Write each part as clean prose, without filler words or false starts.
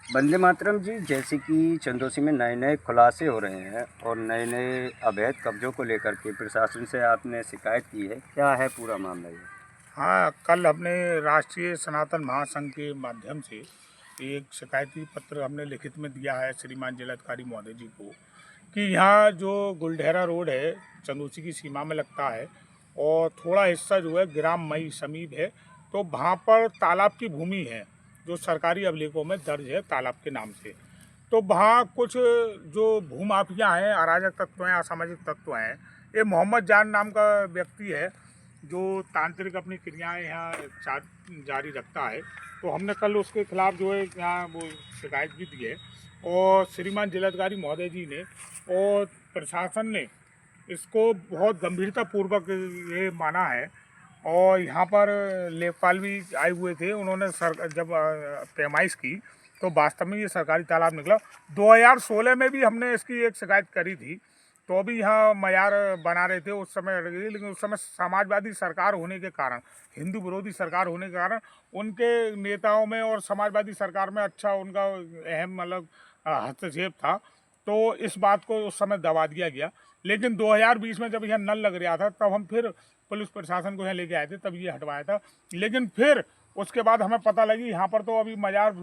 वंदे मातरम जी, जैसे कि चंदौसी में नए नए खुलासे हो रहे हैं और नए नए अवैध कब्जों को लेकर के प्रशासन से आपने शिकायत की है, क्या है पूरा मामला ये? हाँ, कल हमने राष्ट्रीय सनातन महासंघ के माध्यम से एक शिकायती पत्र हमने लिखित में दिया है श्रीमान जिलाधिकारी महोदय जी को कि यहाँ जो गुलढेरा रोड है चंदौसी की सीमा में लगता है और थोड़ा हिस्सा जो है ग्राम मई समीप है, तो वहाँ पर तालाब की भूमि है जो सरकारी अभिलेखों में दर्ज है तालाब के नाम से। तो वहाँ कुछ जो भूमाफिया हैं, अराजक तत्व हैं, असामाजिक तत्व हैं, ये मोहम्मद जान नाम का व्यक्ति है जो तांत्रिक अपनी क्रियाएं यहाँ जारी रखता है। तो हमने कल उसके खिलाफ जो है यहाँ वो शिकायत भी दी है और श्रीमान जिलाधिकारी महोदय जी ने और प्रशासन ने इसको बहुत गंभीरता पूर्वक ये माना है। और यहाँ पर लेखपाल भी आए हुए थे, उन्होंने जब पैमाइश की तो वास्तव में ये सरकारी तालाब निकला। 2016 में भी हमने इसकी एक शिकायत करी थी, तो भी यहाँ मयार बना रहे थे उस समय, लेकिन उस समय समाजवादी सरकार होने के कारण, हिंदू विरोधी सरकार होने के कारण उनके नेताओं में और समाजवादी सरकार में अच्छा उनका अहम मतलब हस्तक्षेप था, तो इस बात को उस समय दबा दिया गया। लेकिन 2020 में जब यहाँ नल लग रहा था तब हम फिर पुलिस प्रशासन को यहाँ लेके आए थे, तब ये हटवाया था। लेकिन फिर उसके बाद हमें पता लगी यहाँ पर तो अभी मजार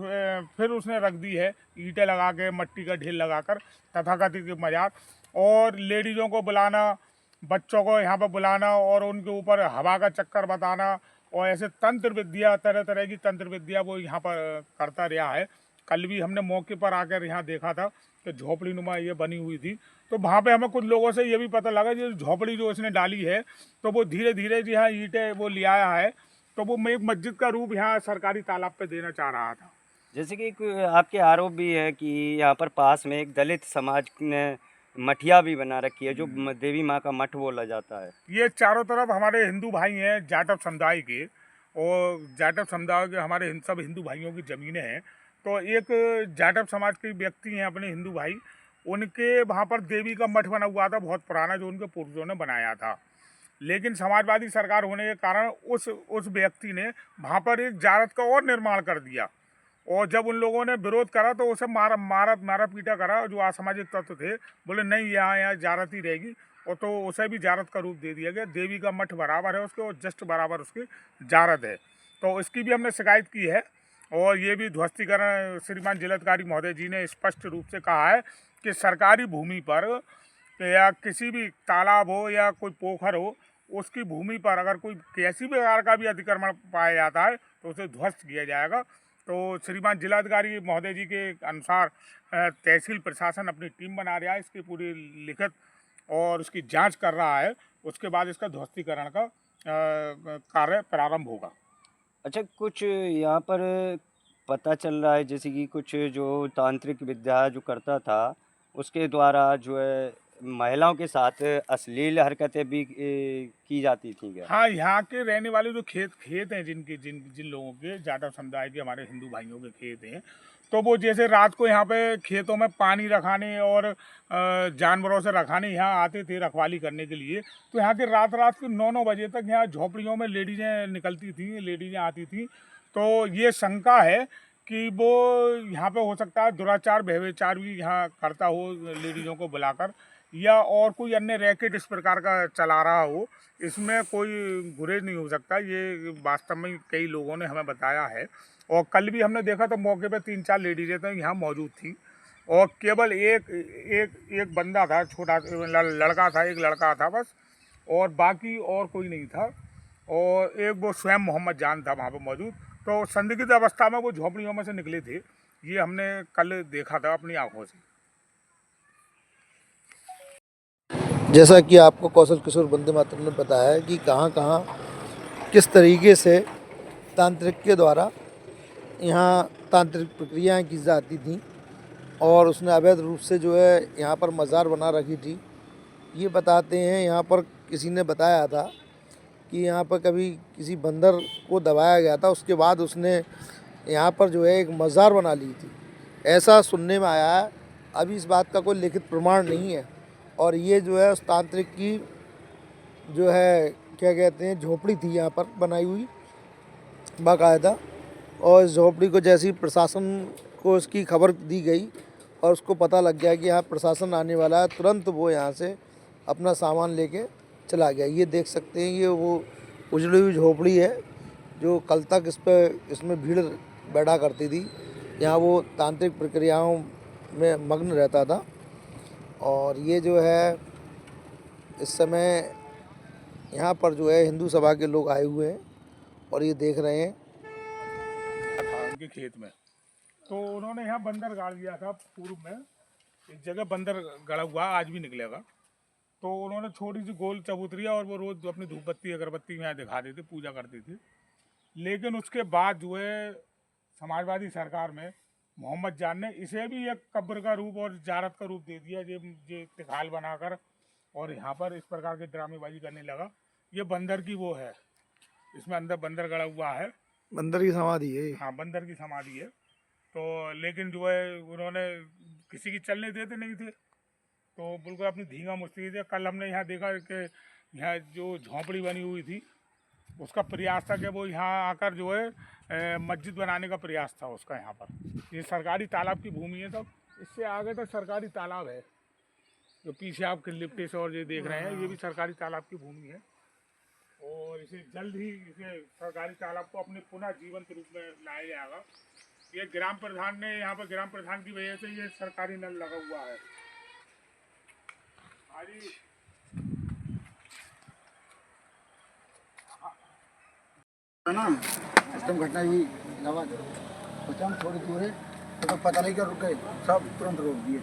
फिर उसने रख दी है, ईंटें लगा के मट्टी का ढेर लगाकर तथाकथित मजार, और लेडीज़ों को बुलाना, बच्चों को यहाँ पर बुलाना और उनके ऊपर हवा का चक्कर बताना और ऐसे तंत्र विद्या, तरह तरह की तंत्र विद्या वो यहाँ पर करता रहा है। कल भी हमने मौके पर आकर यहाँ देखा था कि झोपड़ी नुमा ये बनी हुई थी, तो वहाँ पे हमें कुछ लोगों से ये भी पता लगा जो झोपड़ी जो इसने डाली है तो वो धीरे धीरे जो यहाँ ईंटें वो ले आया है, तो वो एक मस्जिद का रूप यहाँ सरकारी तालाब पे देना चाह रहा था। जैसे कि आपके आरोप भी है कि यहाँ पर पास में एक दलित समाज ने मठिया भी बना रखी है जो देवी माँ का मठ बोला जाता है। ये चारों तरफ हमारे हिंदू भाई हैं जाटव समुदाय के, और जाटव समुदाय के हमारे सब हिंदू भाइयों की ज़मीनें हैं। तो एक जाटव समाज के व्यक्ति हैं अपने हिंदू भाई, उनके वहाँ पर देवी का मठ बना हुआ था बहुत पुराना, जो उनके पूर्वजों ने बनाया था। लेकिन समाजवादी सरकार होने के कारण उस व्यक्ति ने वहाँ पर एक जारत का और निर्माण कर दिया, और जब उन लोगों ने विरोध करा तो उसे मारा मारा मारा पीटा करा। जो असामाजिक तत्व थे बोले नहीं, यहाँ यहाँ जारत ही रहेगी, और तो उसे भी जारत का रूप दे दिया गया। देवी का मठ बराबर है उसके और जस्ट बराबर उसकी जारत है। तो इसकी भी हमने शिकायत की है, और ये भी ध्वस्तीकरण श्रीमान जिलाधिकारी महोदय जी ने स्पष्ट रूप से कहा है कि सरकारी भूमि पर या किसी भी तालाब हो या कोई पोखर हो, उसकी भूमि पर अगर कोई किसी भी प्रकार का भी अतिक्रमण पाया जाता है तो उसे ध्वस्त किया जाएगा। तो श्रीमान जिलाधिकारी महोदय जी के अनुसार तहसील प्रशासन अपनी टीम बना रहा है, इसकी पूरी लिखित और उसकी जांच कर रहा है। उसके बाद इसका ध्वस्तीकरण का कार्य प्रारंभ होगा। अच्छा, कुछ यहाँ पर पता चल रहा है जैसे कि कुछ जो तांत्रिक विद्या जो करता था उसके द्वारा जो है महिलाओं के साथ अश्लील हरकतें भी की जाती थी क्या? हाँ, यहाँ के रहने वाले जो खेत खेत हैं जिनके जिन जिन लोगों के जाटव समुदाय के हमारे हिंदू भाइयों के खेत हैं, तो वो जैसे रात को यहाँ पे खेतों में पानी रखाने और जानवरों से रखाने यहाँ आते थे रखवाली करने के लिए। तो यहाँ के रात रात को 9-9 बजे तक यहाँ झोपड़ियों में लेडीज़ें निकलती थी, लेडीज़ें आती थी। तो ये शंका है कि वो यहाँ पे हो सकता है दुराचार व्यभिचार भी यहाँ करता हो लेडीज़ों को बुलाकर, या और कोई अन्य रैकेट इस प्रकार का चला रहा हो। इसमें कोई गुरेज नहीं हो सकता, ये वास्तव में कई लोगों ने हमें बताया है। और कल भी हमने देखा तो मौके पे 3-4 लेडीज़ें तो यहाँ मौजूद थी, और केवल एक एक एक बंदा था, छोटा लड़का था, एक लड़का था बस, और बाकी और कोई नहीं था। और एक वो स्वयं मोहम्मद जान था वहाँ पे मौजूद। तो संदिग्ध अवस्था में वो झोपड़ियों में से निकले थे, ये हमने कल देखा था अपनी आंखों से। जैसा कि आपको कौशल किशोर वंदे मातरम ने बताया है कि कहाँ कहाँ किस तरीके से तांत्रिक के द्वारा यहाँ तांत्रिक प्रक्रियाएं की जाती थी, और उसने अवैध रूप से जो है यहाँ पर मज़ार बना रखी थी। ये बताते हैं यहाँ पर किसी ने बताया था कि यहाँ पर कभी किसी बंदर को दबाया गया था, उसके बाद उसने यहाँ पर जो है एक मज़ार बना ली थी, ऐसा सुनने में आया है। अभी इस बात का कोई लिखित प्रमाण नहीं है, और ये जो है उस तांत्रिक की जो है क्या कहते हैं झोपड़ी थी यहाँ पर बनाई हुई बाकायदा। और इस झोपड़ी को जैसे ही प्रशासन उसको इसकी खबर दी गई और उसको पता लग गया कि यहाँ प्रशासन आने वाला है। तुरंत वो यहाँ से अपना सामान लेके चला गया। ये देख सकते हैं, ये वो उजड़ी हुई झोपड़ी है जो कल तक इसमें भीड़ बैठा करती थी। यहाँ वो तांत्रिक प्रक्रियाओं में मग्न रहता था। और ये जो है इस समय यहाँ पर जो है हिंदू सभा के लोग आए हुए हैं और ये देख रहे हैं। था उनके खेत में, तो उन्होंने यहाँ बंदर गाड़ दिया था। पूर्व में एक जगह बंदर गड़ा हुआ आज भी निकलेगा। तो उन्होंने छोटी सी गोल चबूतरिया और वो रोज अपनी धूप बत्ती अगरबत्ती यहाँ दिखा देते, पूजा करते थे। लेकिन उसके बाद जो है समाजवादी सरकार में मोहम्मद जान ने इसे भी एक कब्र का रूप और जारत का रूप दे दिया, ये तिखाल बनाकर, और यहाँ पर इस प्रकार के ड्रामेबाजी करने लगा। ये बंदर की वो है, इसमें अंदर बंदर गड़ा हुआ है। बंदर की समाधि है। हाँ, बंदर की समाधि है। तो लेकिन जो है उन्होंने किसी की चलने देते नहीं थे, तो बिल्कुल अपनी धींगा मुश्ती थे। कल हमने यहाँ देखा कि यहाँ जो झोंपड़ी बनी हुई थी उसका प्रयास था कि वो यहाँ आकर जो है मस्जिद बनाने का प्रयास था उसका। यहाँ पर ये सरकारी तालाब की भूमि है, सब इससे आगे तक सरकारी तालाब है। जो पीछे आप लिप्टे से और ये देख रहे हैं, ये भी सरकारी तालाब की भूमि है। और इसे जल्द ही इसे सरकारी तालाब को अपने पुनः जीवंत रूप में लाया जाएगा। ये ग्राम प्रधान ने, यहाँ पर ग्राम प्रधान की वजह से ये सरकारी नल लगा हुआ है। ना एकदम घटना ही लगा सोचा हम थोड़ी दूर है तो पता नहीं क्या रुक गए, सब तुरंत रोक दिए।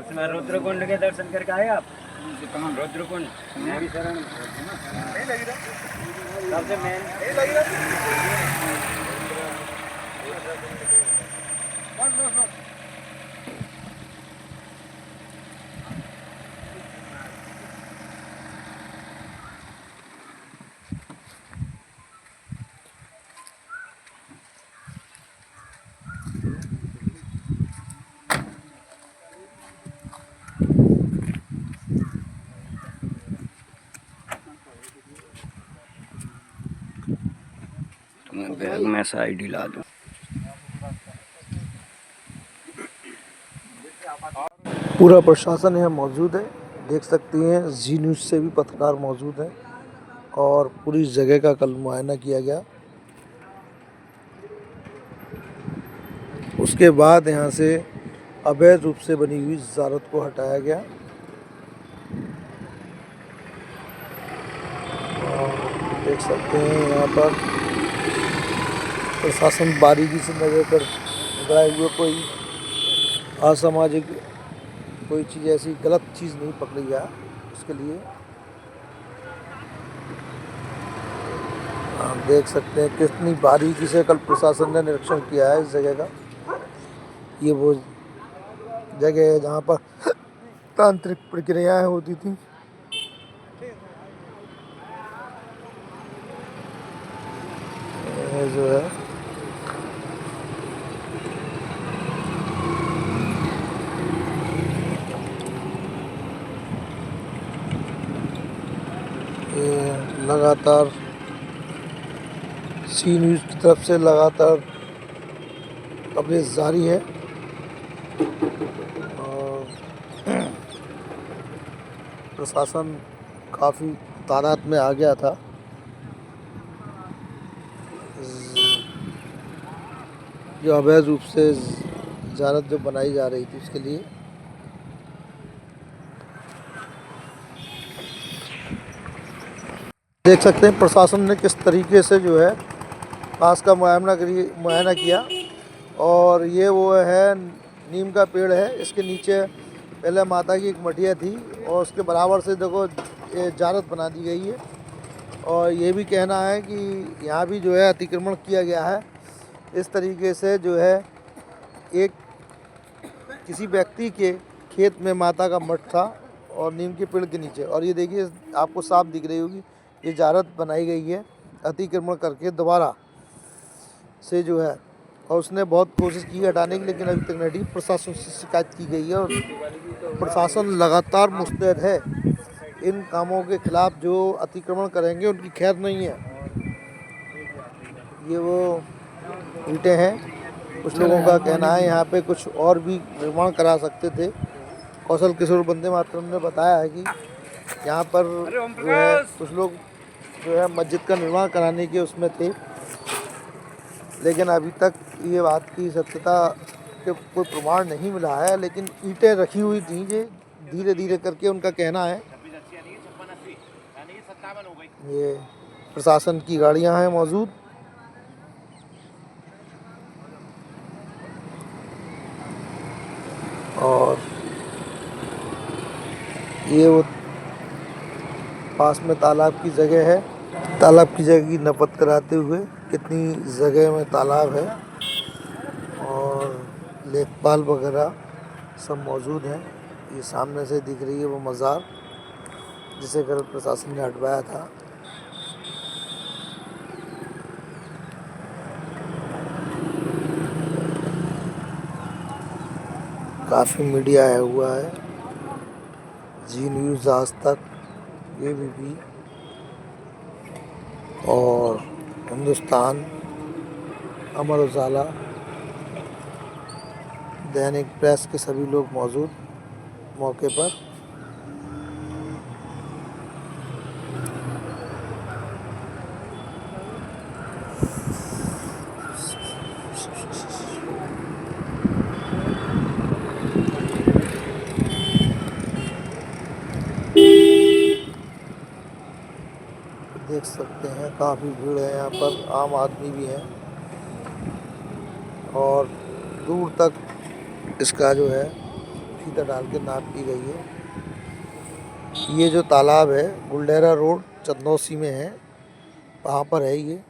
उसमें रुद्रकुंड के दर्शन करके आए आप? कहाँ रुद्रकुंड मेरी शरण नहीं लगी रहा, सबसे मेन नहीं लगी रहा। बस बस बस मैं बैग में साइड ही ला दूँ। पूरा प्रशासन यहाँ मौजूद है, देख सकती हैं। जी न्यूज़ से भी पत्रकार मौजूद हैं और पूरी जगह का कल मुआयना किया गया। उसके बाद यहाँ से अवैध रूप से बनी हुई ज़ारत को हटाया गया। और देख सकते हैं यहाँ पर प्रशासन बारीकी से नजर कर गए हुए कोई असामाजिक कोई चीज़ ऐसी गलत चीज़ नहीं पकड़ी गया उसके लिए। आप देख सकते हैं कितनी बारीकी से कल प्रशासन ने निरीक्षण किया है इस जगह का। ये वो जगह है जहाँ पर तांत्रिक प्रक्रियाएं होती थी। ये जो है ये लगातार सी न्यूज़ की तरफ से लगातार कवरेज जारी है और प्रशासन काफ़ी तादाद में आ गया था। जो अवैध रूप से ज़ारत जो बनाई जा रही थी उसके लिए। देख सकते हैं प्रशासन ने किस तरीके से जो है पास का मुआयना किया। और ये वो है नीम का पेड़ है, इसके नीचे पहले माता की एक मटिया थी और उसके बराबर से देखो ये ज़ारत बना दी गई है। और ये भी कहना है कि यहाँ भी जो है अतिक्रमण किया गया है। इस तरीके से जो है एक किसी व्यक्ति के खेत में माता का मठ था और नीम के पेड़ के नीचे। और ये देखिए आपको साफ दिख रही होगी ये ज़ारत बनाई गई है अतिक्रमण करके दोबारा से जो है। और उसने बहुत कोशिश की हटाने की, लेकिन अभी तक नहीं हटी। प्रशासन से शिकायत की गई है और प्रशासन लगातार मुस्तैद है इन कामों के खिलाफ। जो अतिक्रमण करेंगे उनकी खैर नहीं है। ये वो ईंटें हैं कुछ लोगों का कहना है यहाँ पे कुछ और भी निर्माण करा सकते थे। कौशल किशोर वंदे मातरम ने बताया है कि यहाँ पर जो है कुछ लोग जो है मस्जिद का निर्माण कराने के उसमें थे, लेकिन अभी तक ये बात की सत्यता के कोई प्रमाण नहीं मिला है। लेकिन ईंटें रखी हुई थी, ये धीरे धीरे करके उनका कहना है। ये प्रशासन की गाड़ियां हैं मौजूद। और ये वो पास में तालाब की जगह है। तालाब की जगह की नपत कराते हुए कितनी जगह में तालाब है और लेखपाल वगैरह सब मौजूद हैं। ये सामने से दिख रही है वो मज़ार जिसे गलत प्रशासन ने हटवाया था। काफ़ी मीडिया आया हुआ है, जी न्यूज़, आज तक, ABP और हिंदुस्तान, अमर उजाला, दैनिक प्रेस के सभी लोग मौजूद मौके पर। देख सकते हैं काफ़ी भीड़ है यहाँ पर, आम आदमी भी है और दूर तक इसका जो है फीता डाल के नाप की गई है। ये जो तालाब है गुलडेहरा रोड चंदौसी में है, वहाँ पर है ये।